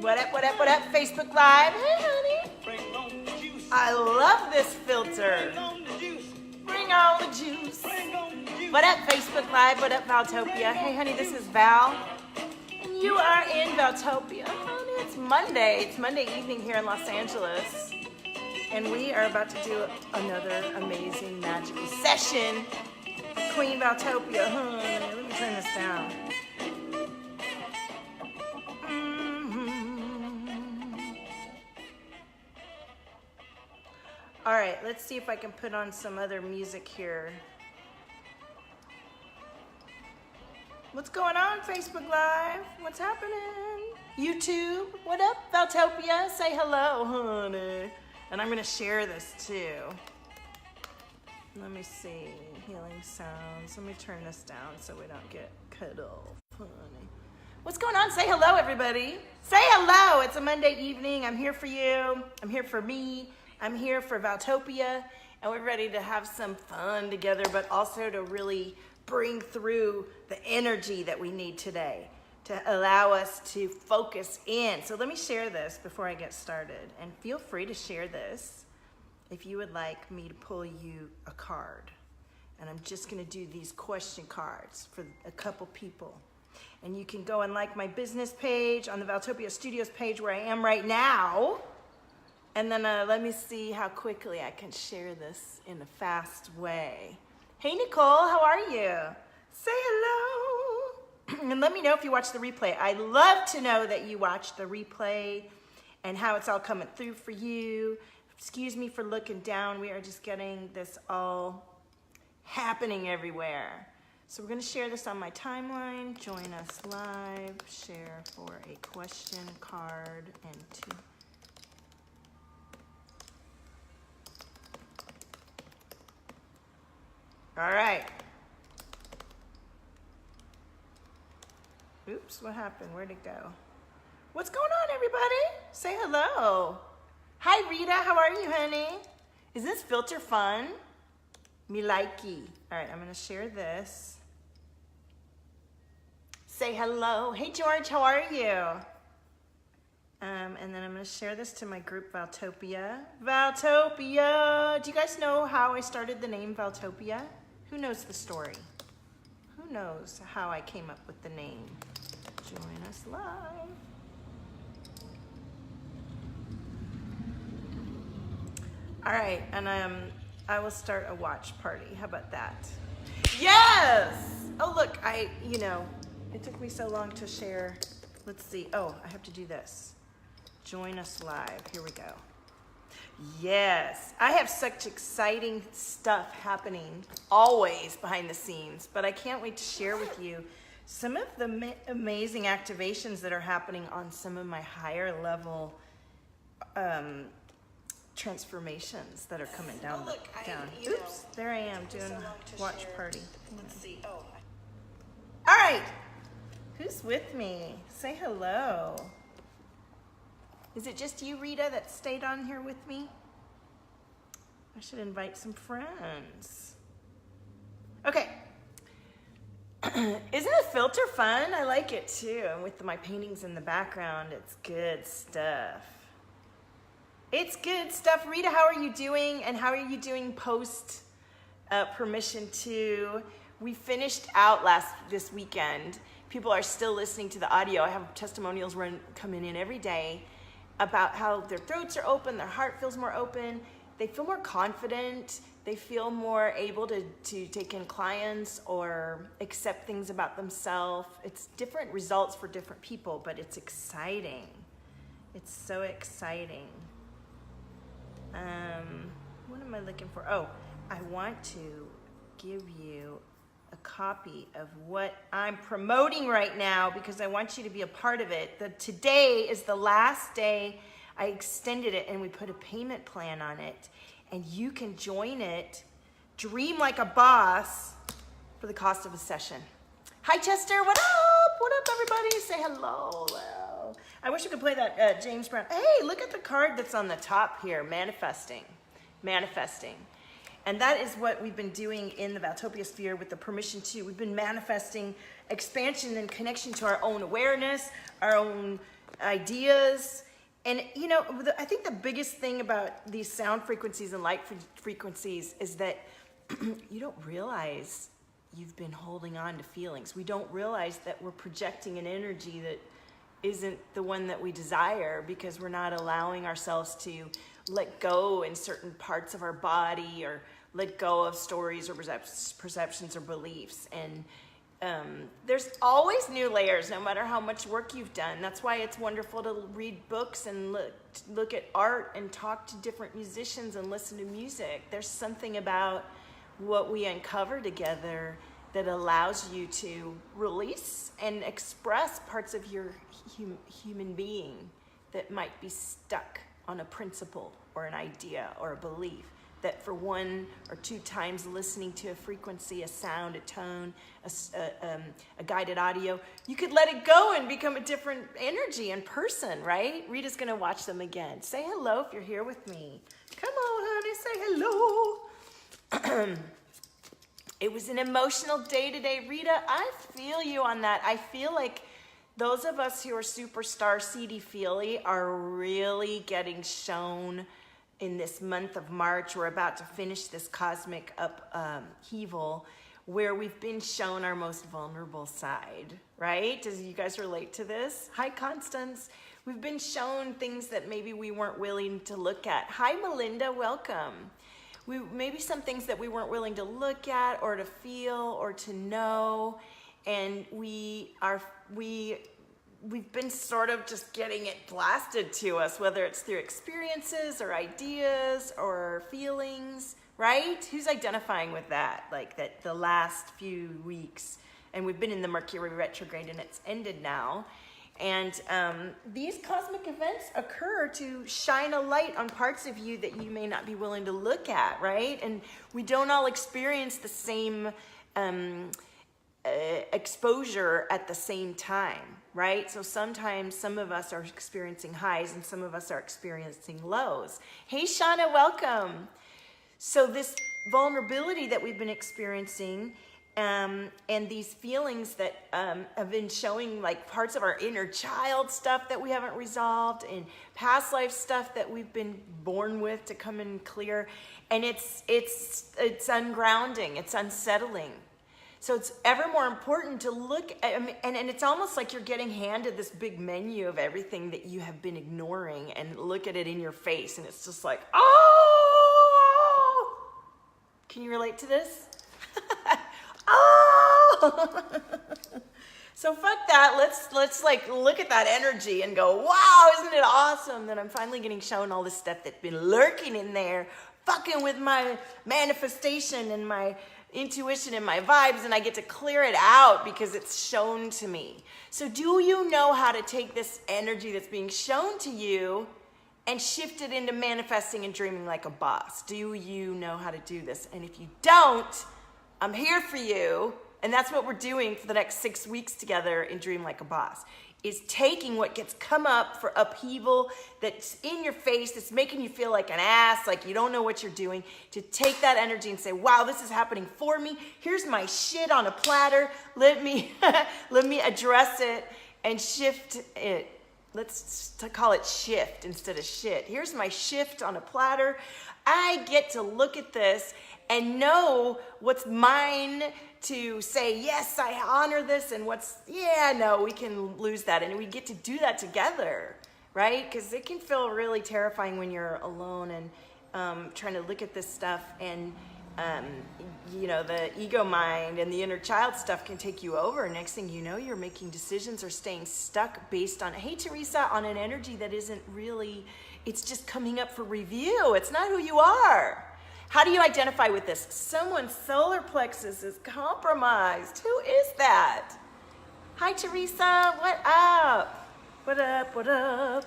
What up, Facebook Live? Hey, honey. I love this filter. Bring on the juice. What up, Facebook Live? What up, Valtopia? Hey, honey, this is Val. And you are in Valtopia. Honey, it's Monday. It's Monday evening here in Los Angeles. And we are about to do another amazing, magical session. Queen Valtopia. Let me turn this down. All right, let's see if I can put on some other music here. What's going on, Facebook Live? What's happening? YouTube, what up, Valtopia? Say hello, honey. And I'm gonna share this too. Let me see, healing sounds. Let me turn this down so we don't get cut off, honey. What's going on? Say hello, everybody. Say hello, it's a Monday evening. I'm here for you, I'm here for me. I'm here for Valtopia, and we're ready to have some fun together, but also to really bring through the energy that we need today to allow us to focus in. So let me share this before I get started, and feel free to share this if you would like me to pull you a card. And I'm just gonna do these question cards for a couple people. And you can go and like my business page on the Valtopia Studios page where I am right now. And then let me see how quickly I can share this in a fast way. Hey, Nicole, how are you? Say hello. And let me know if you watch the replay. I love to know that you watch the replay and how it's all coming through for you. Excuse me for looking down. We are just getting this all happening everywhere. So we're gonna share this on my timeline. Join us live, share for a question card and two. All right. Oops, what happened? Where'd it go? What's going on, everybody? Say hello. Hi, Rita, how are you, honey? Is this filter fun? Me likey. All right, I'm gonna share this. Say hello. Hey, George, how are you? And then I'm gonna share this to my group, Valtopia. Valtopia! Do you guys know how I started the name Valtopia? Who knows the story? Who knows how I came up with the name? Join us live. All right, and I will start a watch party. How about that? Yes! Oh, look, it took me so long to share. Let's see. Oh, I have to do this. Join us live. Here we go. Yes, I have such exciting stuff happening always behind the scenes, but I can't wait to share with you some of the amazing activations that are happening on some of my higher level transformations that are coming down. Oops, there I am doing a watch party. Let's see. Oh. All right, who's with me? Say hello. Is it just you, Rita, that stayed on here with me? I should invite some friends. Okay. Isn't a filter fun? I like it too. And with my paintings in the background, it's good stuff. It's good stuff. Rita, how are you doing? And how are you doing post permission to? We finished out this weekend. People are still listening to the audio. I have testimonials coming in every day about how their throats are open, their heart feels more open, they feel more confident, they feel more able to take in clients or accept things about themselves. It's different results for different people, but it's exciting. It's so exciting. What am I looking for? Oh, I want to give you a copy of what I'm promoting right now because I want you to be a part of it. Today is the last day. I extended it and we put a payment plan on it and you can join it, dream like a boss for the cost of a session. Hi Chester, what up? What up everybody? Say hello. Hello. I wish I could play that James Brown. Hey, look at the card that's on the top here, manifesting. Manifesting. And that is what we've been doing in the Valtopia sphere with the permission to. We've been manifesting expansion and connection to our own awareness, our own ideas. And you know, I think the biggest thing about these sound frequencies and light frequencies is that you don't realize you've been holding on to feelings. We don't realize that we're projecting an energy that isn't the one that we desire, because we're not allowing ourselves to let go in certain parts of our body, or let go of stories or perceptions or beliefs. And there's always new layers, no matter how much work you've done. That's why it's wonderful to read books and look at art and talk to different musicians and listen to music. There's something about what we uncover together that allows you to release and express parts of your human being that might be stuck on a principle or an idea or a belief, that for 1 or 2 times listening to a frequency, a sound, a tone, a guided audio, you could let it go and become a different energy and person, right? Rita's gonna watch them again. Say hello if you're here with me. Come on, honey, say hello. It was an emotional day today, Rita. I feel you on that. I feel like those of us who are superstar seedy feely are really getting shown in this month of March. We're about to finish this cosmic upheaval where we've been shown our most vulnerable side, right? Does you guys relate to this? Hi, Constance. We've been shown things that maybe we weren't willing to look at. Hi, Melinda, welcome. Maybe some things that we weren't willing to look at or to feel or to know, and we've been sort of just getting it blasted to us, whether it's through experiences or ideas or feelings, right? Who's identifying with that? Like that the last few weeks, and we've been in the Mercury retrograde and it's ended now. And these cosmic events occur to shine a light on parts of you that you may not be willing to look at, right? And we don't all experience the same exposure at the same time, right? So sometimes some of us are experiencing highs and some of us are experiencing lows. Hey, Shauna, welcome. So this vulnerability that we've been experiencing and these feelings that have been showing, like parts of our inner child stuff that we haven't resolved, and past life stuff that we've been born with to come in clear, and it's ungrounding, it's unsettling. So it's ever more important to look at, and it's almost like you're getting handed this big menu of everything that you have been ignoring, and look at it in your face, and it's just like, oh! Can you relate to this? Oh! So fuck that. Let's like look at that energy and go, wow, isn't it awesome that I'm finally getting shown all this stuff that's been lurking in there, fucking with my manifestation and my intuition and my vibes, and I get to clear it out because it's shown to me. So do you know how to take this energy that's being shown to you and shift it into manifesting and dreaming like a boss? Do you know how to do this? And if you don't, I'm here for you, and that's what we're doing for the next 6 weeks together in Dream Like a Boss, is taking what gets come up for upheaval that's in your face, that's making you feel like an ass, like you don't know what you're doing, to take that energy and say, wow, this is happening for me. Here's my shit on a platter. Let me address it and shift it. Let's call it shift instead of shit. Here's my shift on a platter. I get to look at this and know what's mine to say, yes, I honor this, and what's, yeah, no, we can lose that. And we get to do that together, right? Because it can feel really terrifying when you're alone and trying to look at this stuff, and you know, the ego mind and the inner child stuff can take you over. Next thing you know, you're making decisions or staying stuck based on, hey, Teresa, on an energy that isn't really, it's just coming up for review. It's not who you are. How do you identify with this? Someone's solar plexus is compromised. Who is that? Hi, Teresa. What up? What up? What up?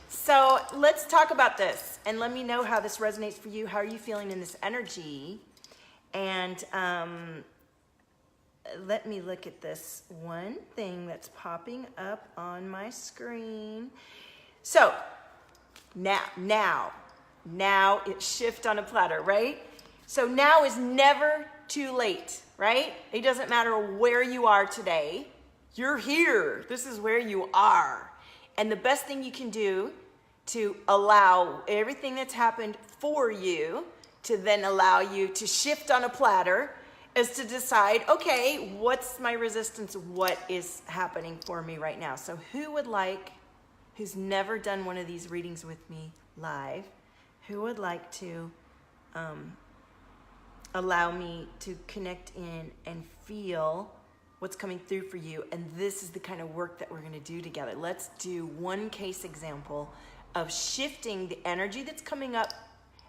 So let's talk about this, and let me know how this resonates for you. How are you feeling in this energy? And let me look at this one thing that's popping up on my screen. So now it's shift on a platter, right? So now is never too late, right? It doesn't matter where you are today. You're here. This is where you are. And the best thing you can do to allow everything that's happened for you to then allow you to shift on a platter is to decide, okay, what's my resistance? What is happening for me right now? So who's never done one of these readings with me live, who would like to allow me to connect in and feel what's coming through for you? And this is the kind of work that we're going to do together. Let's do one case example of shifting the energy that's coming up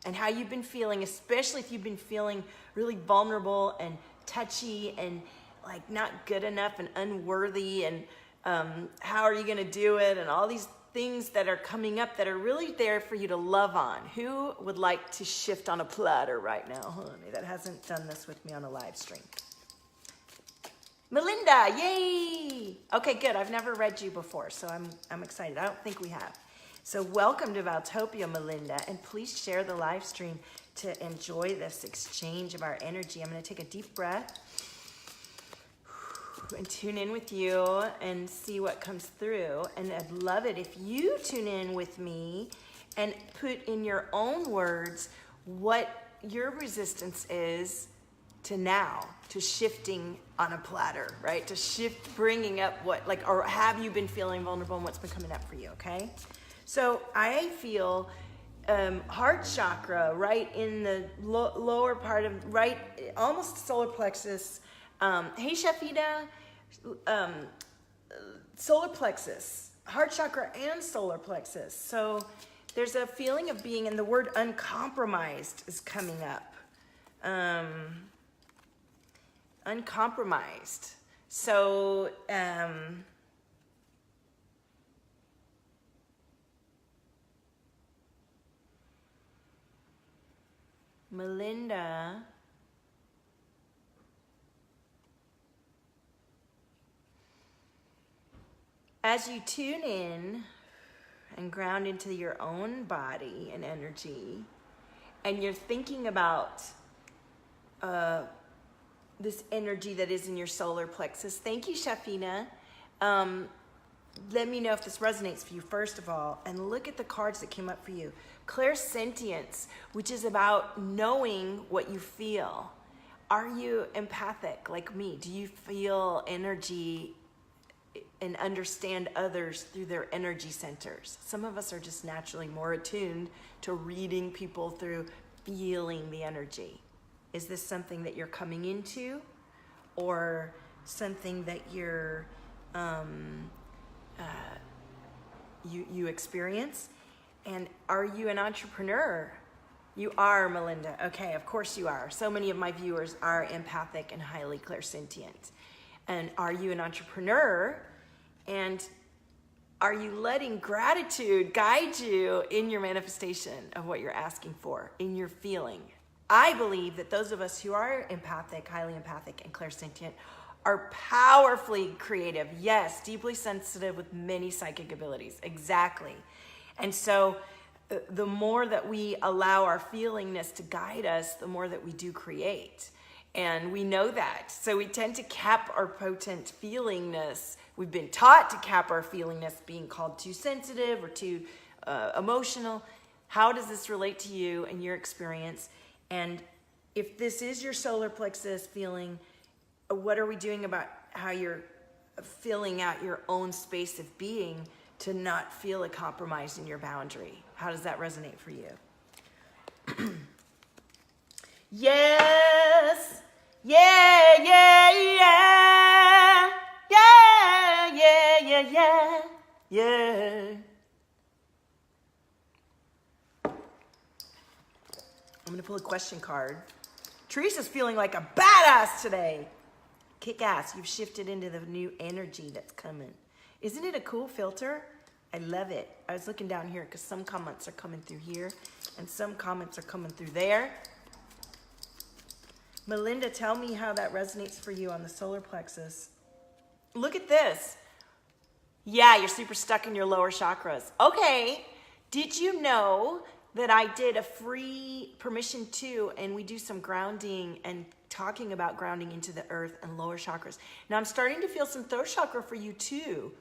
and how you've been feeling, especially if you've been feeling really vulnerable and touchy and like not good enough and unworthy, and how are you going to do it, and all these things that are coming up that are really there for you to love on. Who would like to shift on a platter right now, honey, that hasn't done this with me on a live stream? Melinda, yay! Okay, good. I've never read you before, so I'm excited. I don't think we have. So welcome to Valtopia, Melinda, and please share the live stream to enjoy this exchange of our energy. I'm going to take a deep breath and tune in with you and see what comes through. And I'd love it if you tune in with me and put in your own words what your resistance is to now, to shifting on a platter, right? To shift, bringing up what, like, or have you been feeling vulnerable and what's been coming up for you, okay? So I feel heart chakra right in the lower part of, right, almost solar plexus. Hey, Shafida, solar plexus, heart chakra and solar plexus. So there's a feeling of being, and the word uncompromised is coming up. Uncompromised. So, Melinda, as you tune in and ground into your own body and energy, and you're thinking about this energy that is in your solar plexus. Thank you, Shafina. Let me know if this resonates for you, first of all, and look at the cards that came up for you. Clairsentience, which is about knowing what you feel. Are you empathic like me? Do you feel energy and understand others through their energy centers? Some of us are just naturally more attuned to reading people through feeling the energy. Is this something that you're coming into, or something that you're you experience? And are you an entrepreneur? You are, Melinda. Okay, of course you are. So many of my viewers are empathic and highly clairsentient. And are you an entrepreneur? And are you letting gratitude guide you in your manifestation of what you're asking for, in your feeling? I believe that those of us who are empathic, highly empathic, and clairsentient are powerfully creative. Yes, deeply sensitive with many psychic abilities. Exactly. And so the more that we allow our feelingness to guide us, the more that we do create. And we know that. So we tend to cap our potent feelingness. We've been taught to cap our feelingness, being called too sensitive or too emotional. How does this relate to you and your experience? And if this is your solar plexus feeling, what are we doing about how you're filling out your own space of being to not feel a compromise in your boundary? How does that resonate for you? Yes. Yeah, yeah, yeah. Yeah, yeah, yeah, yeah. Yeah. I'm going to pull a question card. Teresa's feeling like a badass today. Kick ass. You've shifted into the new energy that's coming. Isn't it a cool filter? I love it. I was looking down here because some comments are coming through here and some comments are coming through there. Melinda, tell me how that resonates for you on the solar plexus. Look at this. Yeah, you're super stuck in your lower chakras. Okay. Did you know that I did a free permission to, and we do some grounding and talking about grounding into the earth and lower chakras. Now I'm starting to feel some throat chakra for you too.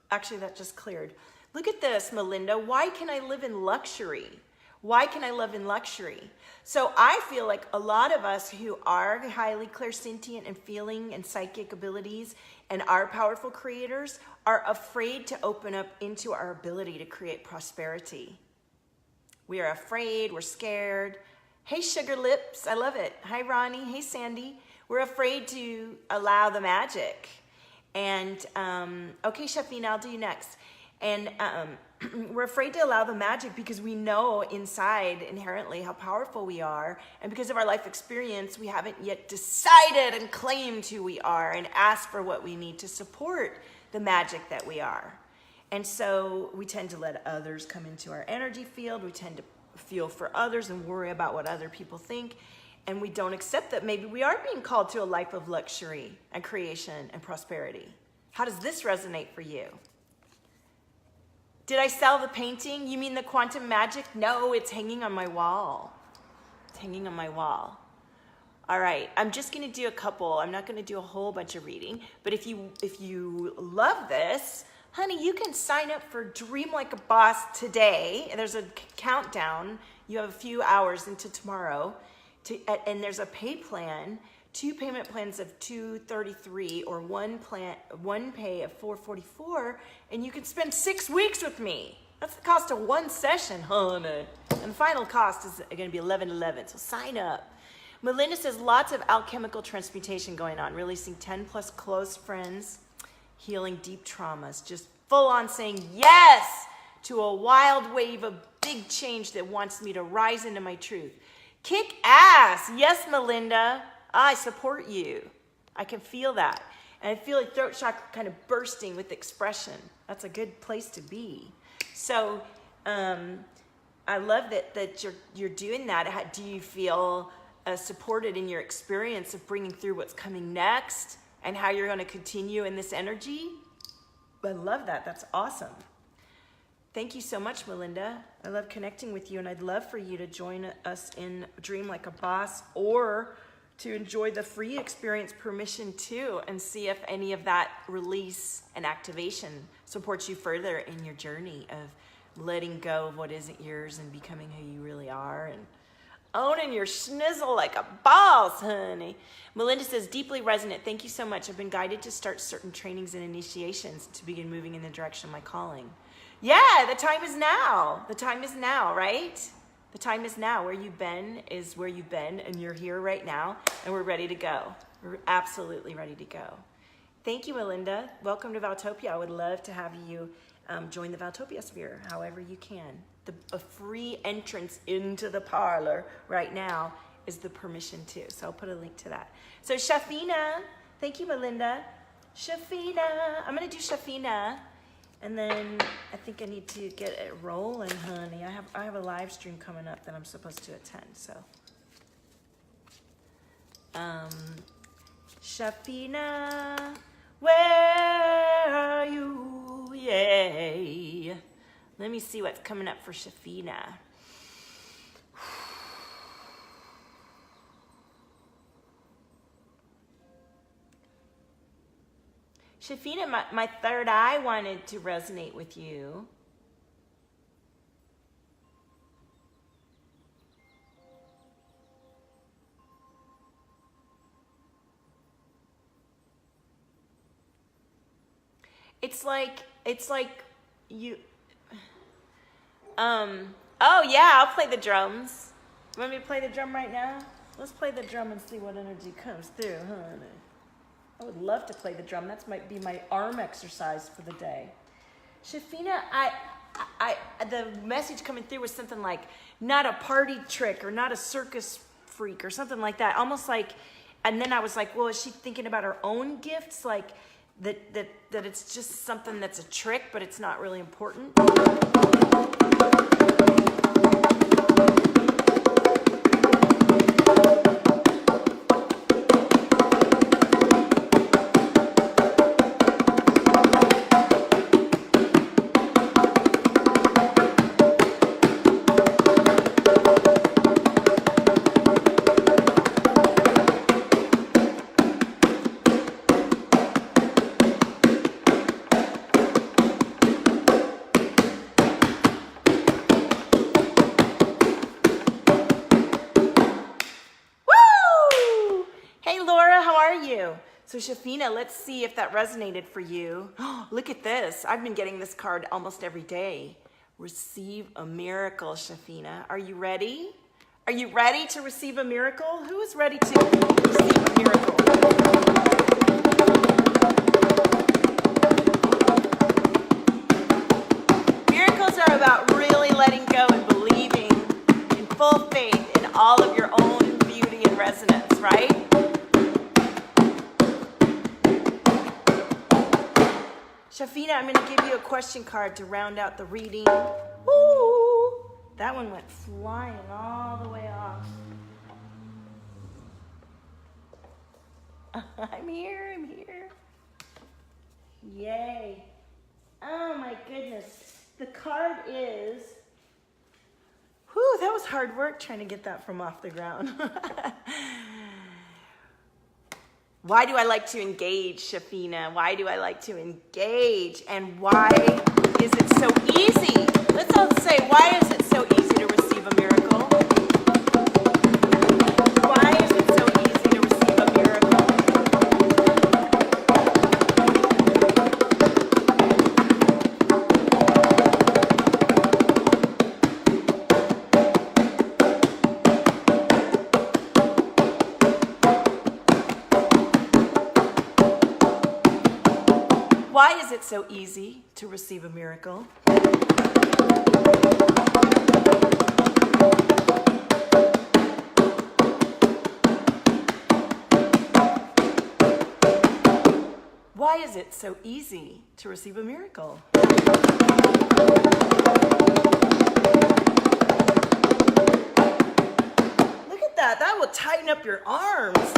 Actually, that just cleared. Look at this, Melinda. Why can I live in luxury? Why can I live in luxury? So I feel like a lot of us who are highly clairsentient and feeling and psychic abilities and are powerful creators are afraid to open up into our ability to create prosperity. We are afraid, we're scared. Hey, Sugar Lips, I love it. Hi, Ronnie. Hey, Sandy. We're afraid to allow the magic. And, okay, Shafina, I'll do you next. And we're afraid to allow the magic because we know inside inherently how powerful we are. And because of our life experience, we haven't yet decided and claimed who we are and asked for what we need to support the magic that we are. And so we tend to let others come into our energy field. We tend to feel for others and worry about what other people think. And we don't accept that maybe we are being called to a life of luxury and creation and prosperity. How does this resonate for you? Did I sell the painting? You mean the quantum magic? No, it's hanging on my wall. It's hanging on my wall. All right, I'm just gonna do a couple. I'm not gonna do a whole bunch of reading, but if you love this, honey, you can sign up for Dream Like a Boss today. There's a countdown. You have a few hours into tomorrow, and there's a pay plan, 2 payment plans of $233 or one pay of $444, and you can spend 6 weeks with me. That's the cost of one session, honey. And the final cost is going to be $11.11. So sign up. Melinda says lots of alchemical transmutation going on, releasing 10 plus close friends, healing deep traumas, just full on saying yes to a wild wave of big change that wants me to rise into my truth. Kick ass. Yes, Melinda. I support you. I can feel that. And I feel like throat chakra kind of bursting with expression. That's a good place to be. So I love that you're doing that. Do you feel supported in your experience of bringing through what's coming next and how you're going to continue in this energy? I love that. That's awesome. Thank you so much, Melinda. I love connecting with you, and I'd love for you to join us in Dream Like a Boss or to enjoy the free experience permission too and see if any of that release and activation supports you further in your journey of letting go of what isn't yours and becoming who you really are and owning your schnizzle like a boss, honey. Melinda says, deeply resonant. Thank you so much. I've been guided to start certain trainings and initiations to begin moving in the direction of my calling. Yeah, the time is now. The time is now, right? The time is now. Where you've been is where you've been, and you're here right now, and we're ready to go. We're absolutely ready to go. Thank you, Melinda. Welcome to Valtopia. I would love to have you join the Valtopia sphere however you can. A free entrance into the parlor right now is the permission too. So I'll put a link to that. So Shafina, thank you, Melinda. Shafina, I'm gonna do Shafina. And then I think I need to get it rolling, honey. I have a live stream coming up that I'm supposed to attend, so. Shafina, where are you? Yay. Let me see what's coming up for Shafina. Shafina, my third eye wanted to resonate with you. It's like you, oh yeah, I'll play the drums. You want me to play the drum right now? Let's play the drum and see what energy comes through, honey. I would love to play the drum. That might be my arm exercise for the day. Shafina, the message coming through was something like, not a party trick or not a circus freak or something like that. Almost like, and then I was like, well, is she thinking about her own gifts? Like that it's just something that's a trick, but it's not really important. So Shafina, let's see if that resonated for you. Look at this. I've been getting this card almost every day. Receive a miracle, Shafina. Are you ready? Are you ready to receive a miracle? Who is ready to receive a miracle? Miracles are about really letting go and believing in full faith in all of your own beauty and resonance, right? Shafina, I'm going to give you a question card to round out the reading. Woo! That one went flying all the way off. I'm here. Yay. Oh my goodness. The card is, whew, that was hard work trying to get that from off the ground. Why do I like to engage, Shafina? Why do I like to engage? And why is it so easy? Let's all say, why is it so easy to receive a miracle? Why is it so easy to receive a miracle? Why is it so easy to receive a miracle? Why is it so easy to receive a miracle? Look at that. That will tighten up your arms.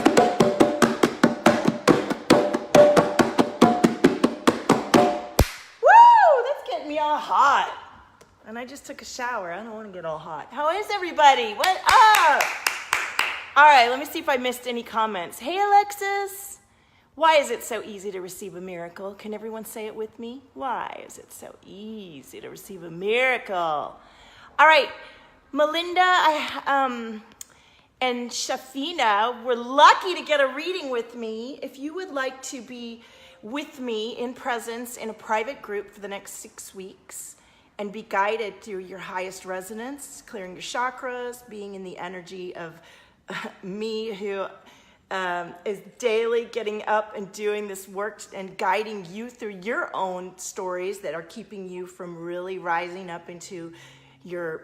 Me all hot, and I just took a shower. I don't want to get all hot. How is everybody? What up? All right, let me see if I missed any comments. Hey Alexis, why is it so easy to receive a miracle? Can everyone say it with me? Why is it so easy to receive a miracle? All right, Melinda and Shafina were lucky to get a reading with me. If you would like to be with me in presence in a private group for the next 6 weeks and be guided through your highest resonance, clearing your chakras, being in the energy of me who is daily getting up and doing this work and guiding you through your own stories that are keeping you from really rising up into your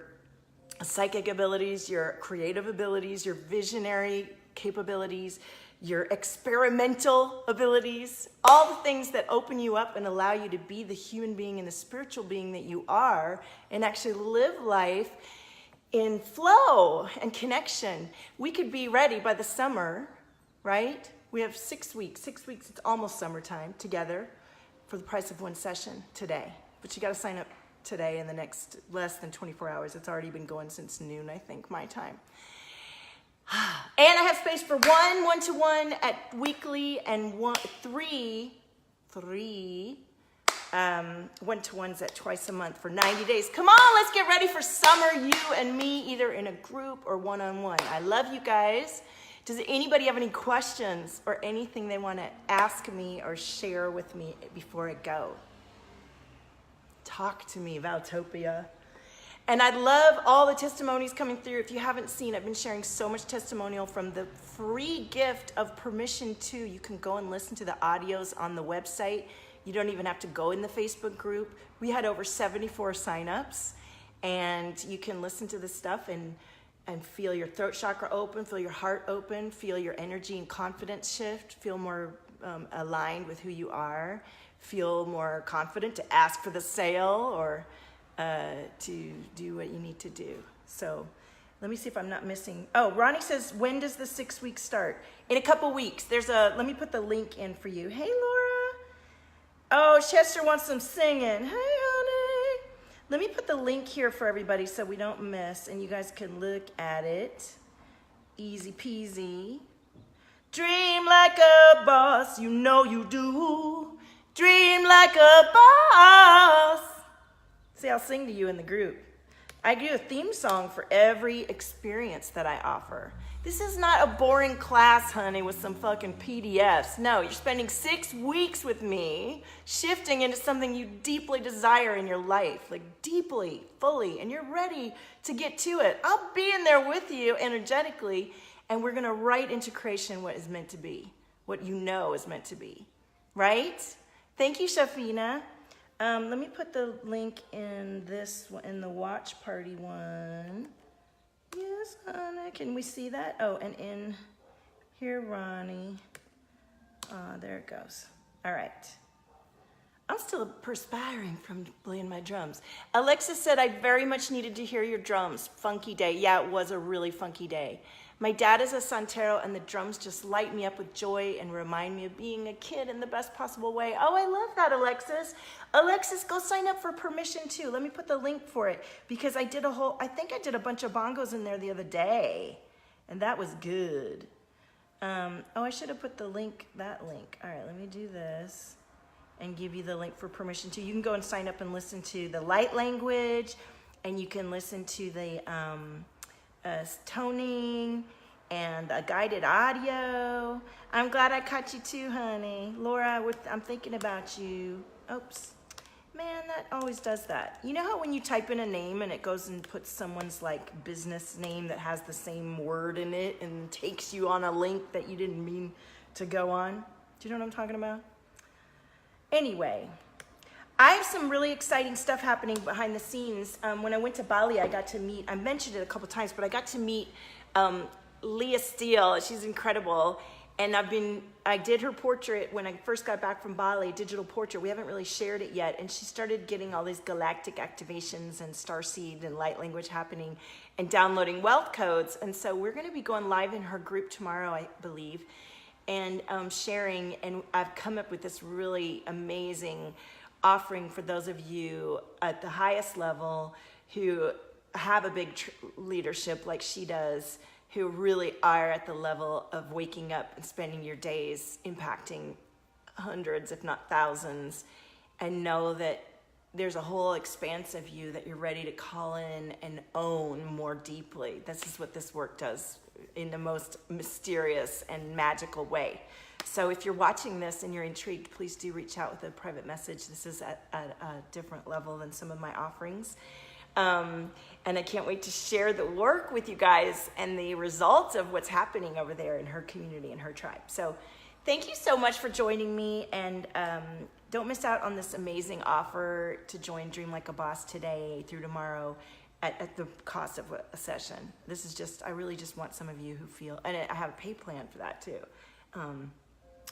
psychic abilities, your creative abilities, your visionary capabilities, your experimental abilities, all the things that open you up and allow you to be the human being and the spiritual being that you are and actually live life in flow and connection. We could be ready by the summer, right? We have 6 weeks. 6 weeks, it's almost summertime together for the price of one session today. But you got to sign up today in the next less than 24 hours. It's already been going since noon, I think, my time. And I have space for one-to-one at weekly and three one-to-ones at twice a month for 90 days. Come on, let's get ready for summer, you and me, either in a group or one-on-one. I love you guys. Does anybody have any questions or anything they want to ask me or share with me before I go? Talk to me, Valtopia. And I'd love all the testimonies coming through. If you haven't seen, I've been sharing so much testimonial from the free gift of permission to. You can go and listen to the audios on the website. You don't even have to go in the Facebook group. We had over 74 signups, and you can listen to this stuff and feel your throat chakra open, feel your heart open, feel your energy and confidence shift, feel more aligned with who you are, feel more confident to ask for the sale or to do what you need to do. So let me see if I'm not missing. Oh, Ronnie says, when does the 6 weeks start? In a couple weeks. Let me put the link in for you. Hey, Laura. Oh, Chester wants some singing. Hey, honey. Let me put the link here for everybody so we don't miss, and you guys can look at it. Easy peasy. Dream like a boss, you know you do. Dream like a boss. See, I'll sing to you in the group. I do a theme song for every experience that I offer. This is not a boring class, honey, with some fucking PDFs. No, you're spending 6 weeks with me, shifting into something you deeply desire in your life, like deeply, fully, and you're ready to get to it. I'll be in there with you energetically, and we're gonna write into creation what is meant to be, what you know is meant to be, right? Thank you, Shafina. Let me put the link in this one, in the watch party one. Yes, honey, can we see that? Oh, and in here, Ronnie. There it goes. All right. I'm still perspiring from playing my drums. Alexa said I very much needed to hear your drums. Funky day. Yeah, it was a really funky day. My dad is a santero, and the drums just light me up with joy and remind me of being a kid in the best possible way. Oh, I love that, Alexis. Alexis, go sign up for permission too. Let me put the link for it, because I think I did a bunch of bongos in there the other day, and that was good. Oh, I should have put that link. All right, let me do this and give you the link for permission too. You can go and sign up and listen to the light language, and you can listen to the toning and a guided audio. I'm glad I caught you too, honey. Laura, I'm thinking about you. Oops. Man, that always does that. You know how when you type in a name and it goes and puts someone's like business name that has the same word in it and takes you on a link that you didn't mean to go on? Do you know what I'm talking about? Anyway, I have some really exciting stuff happening behind the scenes. When I went to Bali, I got to meet, I mentioned it a couple times, but I got to meet Leah Steele. She's incredible. And I did her portrait when I first got back from Bali, digital portrait. We haven't really shared it yet. And she started getting all these galactic activations and starseed and light language happening and downloading wealth codes. And so we're gonna be going live in her group tomorrow, I believe, and sharing. And I've come up with this really amazing offering for those of you at the highest level who have a big leadership like she does, who really are at the level of waking up and spending your days impacting hundreds, if not thousands, and know that there's a whole expanse of you that you're ready to call in and own more deeply. This is what this work does in the most mysterious and magical way. So if you're watching this and you're intrigued, please do reach out with a private message. This is at a different level than some of my offerings. And I can't wait to share the work with you guys and the results of what's happening over there in her community and her tribe. So thank you so much for joining me, and don't miss out on this amazing offer to join Dream Like a Boss today through tomorrow at the cost of a session. This is just, I really just want some of you who feel, and I have a pay plan for that too.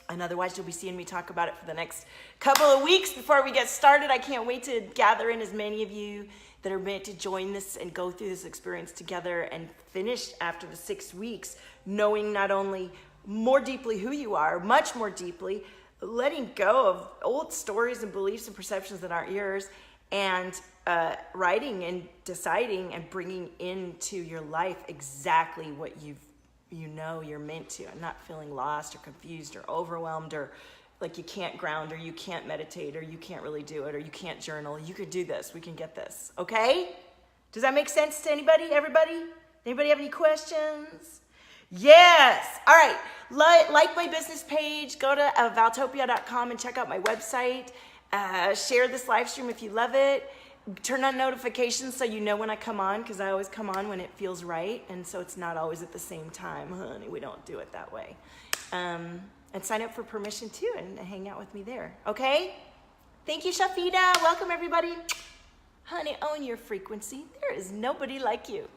And otherwise, you'll be seeing me talk about it for the next couple of weeks before we get started. I can't wait to gather in as many of you that are meant to join this and go through this experience together and finish after the 6 weeks, knowing not only more deeply who you are, much more deeply, letting go of old stories and beliefs and perceptions that aren't yours, and writing and deciding and bringing into your life exactly what you know you're meant to, and not feeling lost or confused or overwhelmed or like you can't ground or you can't meditate or you can't really do it or you can't journal. You could do this. We can get this. Okay? Does that make sense to anybody? Everybody? Anybody have any questions? Yes. All right. Like my business page. Go to valtopia.com and check out my website. Share this live stream if you love it. Turn on notifications so you know when I come on, because I always come on when it feels right, and so it's not always at the same time, honey. We don't do it that way. And sign up for permission too and hang out with me there, okay? Thank you, Shafida. Welcome, everybody. Honey, own your frequency. There is nobody like you.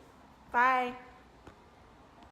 Bye.